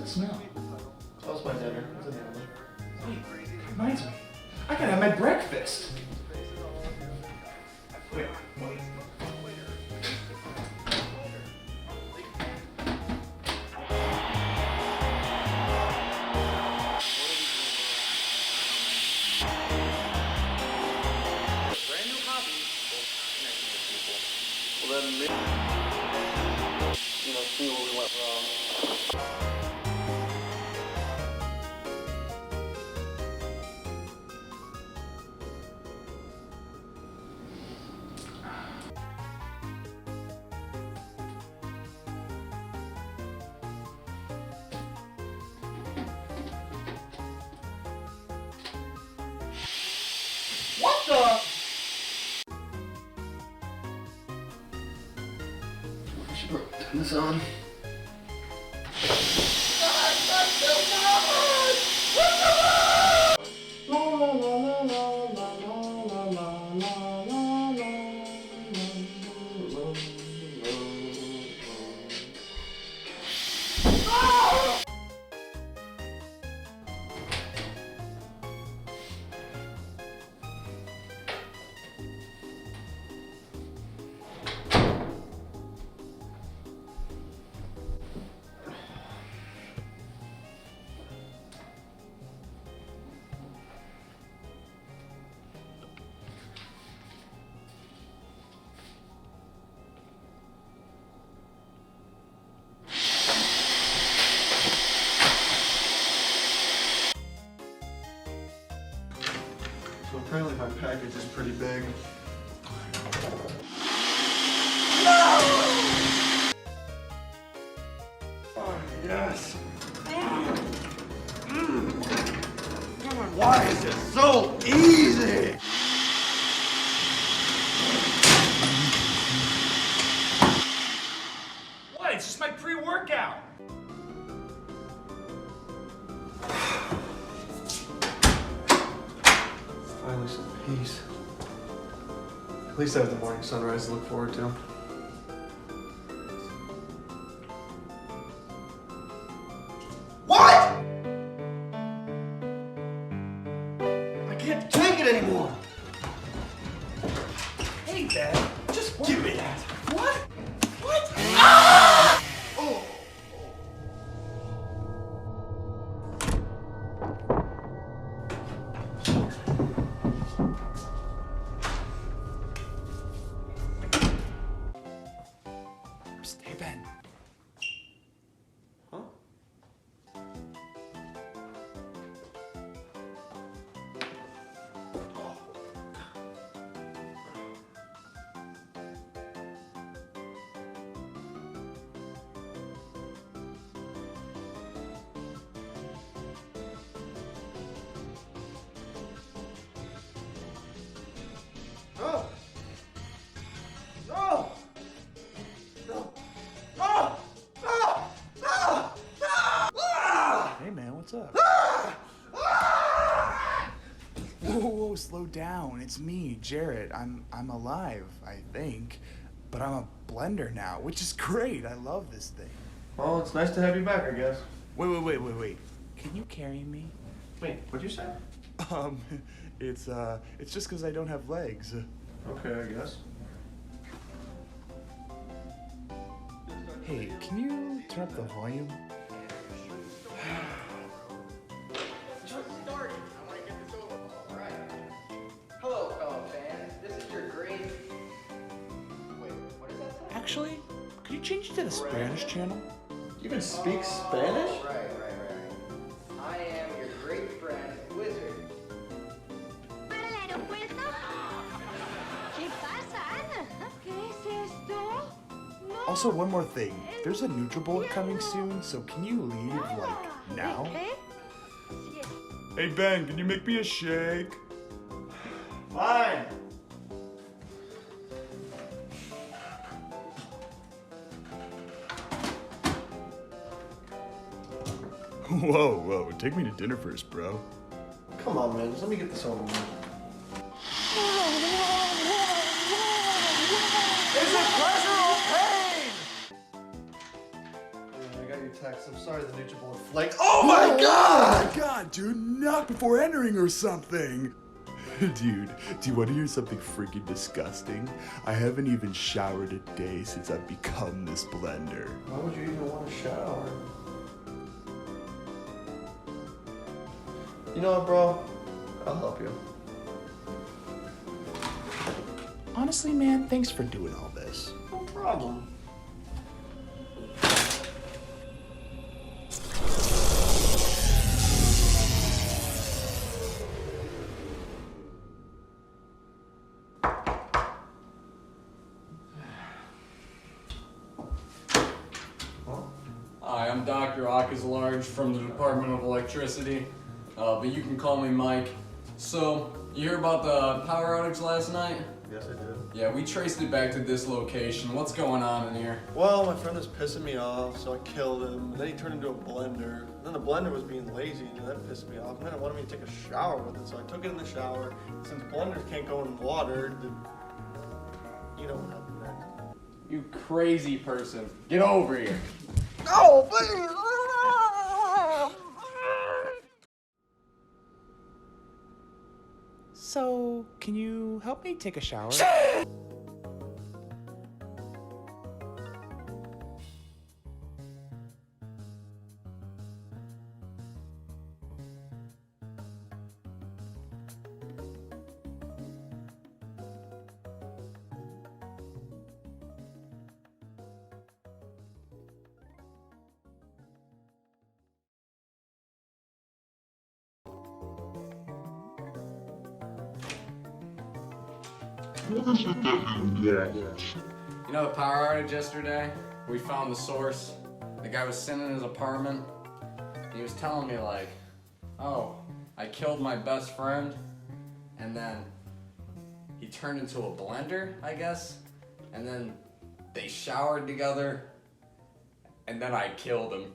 it smell? That was my dinner. It was in the oven. Wait, it reminds me. I gotta have my breakfast. Wait. Brand new hobby. Connecting with people. Well then, see where we went wrong. What the? I should turn this on. So apparently my package is pretty big. No! Oh, yes. Why is it so easy? What? It's just my pre-workout. Finally some peace. At least I have the morning sunrise to look forward to. What? I can't take it anymore. Hey, Dad, just give me that. What? What? Ah! Oh. Hey, Ben. Huh? No! No! No! No! No! No! No! Hey, man, what's up? Ah! Ah! Whoa, slow down. It's me, Jarrett. I'm alive, I think. But I'm a blender now, which is great. I love this thing. Well, it's nice to have you back, I guess. Wait. Can you carry me? Wait, what'd you say? It's just because I don't have legs. Okay, I guess. Hey, can you turn up the volume? Just started. I want to get this over. All right. Hello, fellow fans. This is your great. Wait, what does that say? Actually, could you change it to the Spanish channel? You can speak Spanish? Right. I am your great friend, Wizard. ¿Para el aeropuerto? ¿Qué pasa, Ana? ¿Qué es esto? No. Also, one more thing. There's a NutriBullet coming soon, so can you leave, like, now? Hey, Ben, can you make me a shake? Fine. Whoa, take me to dinner first, bro. Come on, man. Just let me get this over with. Is it pleasure or pain? Yeah, I got you text. I'm sorry the NutriBullet flaked. Oh my god! Oh my god, dude, not before entering or something. Dude, do you want to hear something freaking disgusting? I haven't even showered a day since I've become this blender. Why would you even want to shower? You know what, bro? I'll help you. Honestly, man, thanks for doing all this. No problem. Hi, I'm Dr. Large from the Department of Electricity, but you can call me Mike. So, you hear about the power outage last night? Yes, I did. Yeah, we traced it back to this location. What's going on in here? Well, my friend was pissing me off, so I killed him. And then he turned into a blender. And then the blender was being lazy, and that pissed me off. And then it wanted me to take a shower with it, so I took it in the shower. Since blenders can't go in water, you know what happened next. You crazy person. Get over here. No, please! So, can you help me take a shower? You know the power outage yesterday? We found the source. The guy was sitting in his apartment. He was telling me like, oh, I killed my best friend, and then he turned into a blender, I guess, and then they showered together, and then I killed him.